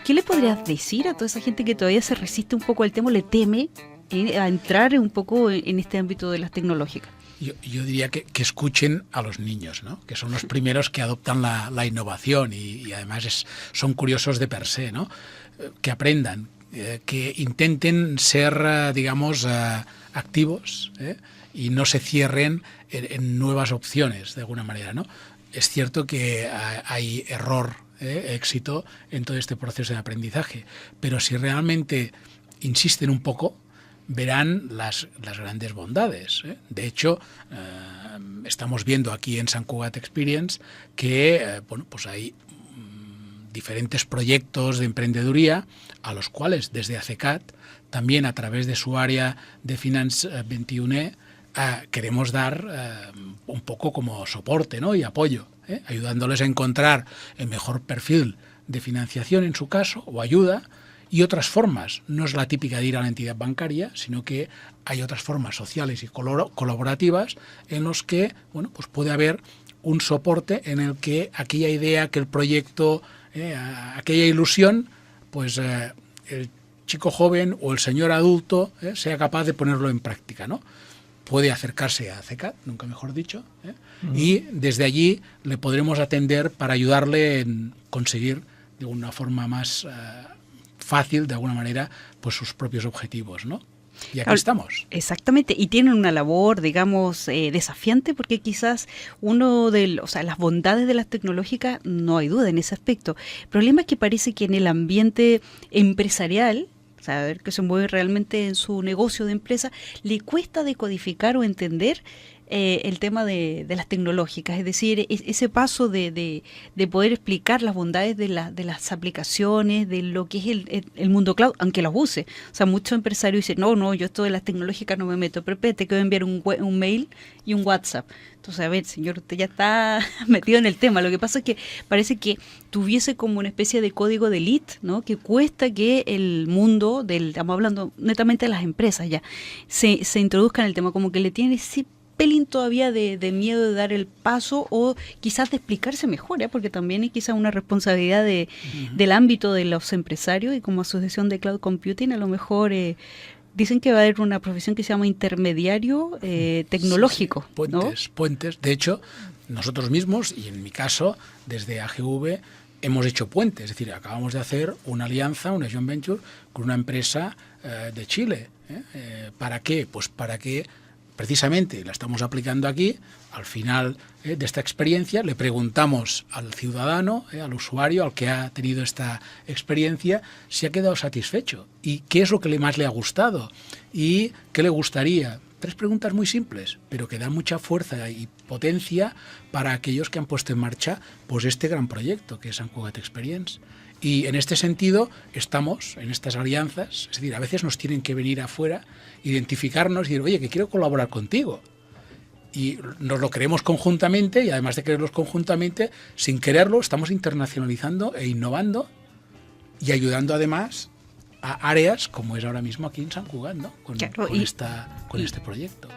¿Qué le podrías decir a toda esa gente que todavía se resiste un poco al tema, le teme a entrar un poco en este ámbito de las tecnológicas? Yo diría que escuchen a los niños, ¿no? Que son los primeros que adoptan la innovación y además son curiosos de per se, ¿no? Que aprendan, que intenten ser, digamos, activos, y no se cierren en nuevas opciones, de alguna manera, ¿no? Es cierto que hay error, éxito en todo este proceso de aprendizaje, pero si realmente insisten un poco, verán las grandes bondades. De hecho, estamos viendo aquí en Sant Cugat Experience que pues hay diferentes proyectos de emprendeduría a los cuales desde ACECAT, también a través de su área de Finance 21, queremos dar un poco como soporte, ¿no? Y apoyo, ayudándoles a encontrar el mejor perfil de financiación en su caso, o ayuda, y otras formas. No es la típica de ir a la entidad bancaria, sino que hay otras formas sociales y colaborativas en los que pues puede haber un soporte en el que aquella idea, que el proyecto, aquella ilusión, pues el chico joven o el señor adulto sea capaz de ponerlo en práctica, ¿no? Puede acercarse a CECAT, nunca mejor dicho, y desde allí le podremos atender para ayudarle en conseguir de una forma más fácil, de alguna manera, pues sus propios objetivos, ¿no? Y aquí estamos. Exactamente, y tienen una labor, digamos, desafiante, porque quizás las bondades de las tecnológicas, no hay duda en ese aspecto. El problema es que parece que en el ambiente empresarial, saber que se mueve realmente en su negocio de empresa, le cuesta decodificar o entender el tema de las tecnológicas, es decir, ese paso de poder explicar las bondades de las aplicaciones, de lo que es el mundo cloud, aunque los use. O sea, muchos empresarios dicen, no, yo esto de las tecnológicas no me meto, pero te quiero enviar un mail y un WhatsApp. Entonces, a ver, señor, usted ya está metido en el tema. Lo que pasa es que parece que tuviese como una especie de código de elite, ¿no? Que cuesta que el mundo, estamos hablando netamente de las empresas ya, se introduzca en el tema, como que le tiene ese pelín todavía de miedo de dar el paso o quizás de explicarse mejor, porque también hay quizás una responsabilidad del ámbito de los empresarios, y como asociación de Cloud Computing a lo mejor dicen que va a haber una profesión que se llama intermediario tecnológico. Sí. Puentes. De hecho, nosotros mismos, y en mi caso, desde AGV, hemos hecho puentes. Es decir, acabamos de hacer una alianza, una joint venture, con una empresa de Chile. ¿Para qué? Pues para que precisamente la estamos aplicando aquí. Al final de esta experiencia le preguntamos al ciudadano, al usuario, al que ha tenido esta experiencia, si ha quedado satisfecho y qué es lo que más le ha gustado y qué le gustaría. 3 preguntas muy simples, pero que dan mucha fuerza y potencia para aquellos que han puesto en marcha pues este gran proyecto que es Sant Cugat Experience. Y en este sentido estamos en estas alianzas, es decir, a veces nos tienen que venir afuera, identificarnos y decir, oye, que quiero colaborar contigo. Y nos lo creemos conjuntamente, y además de creerlos conjuntamente, sin quererlo, estamos internacionalizando e innovando y ayudando además a áreas como es ahora mismo aquí en Sant Cugat, ¿no? Con este proyecto.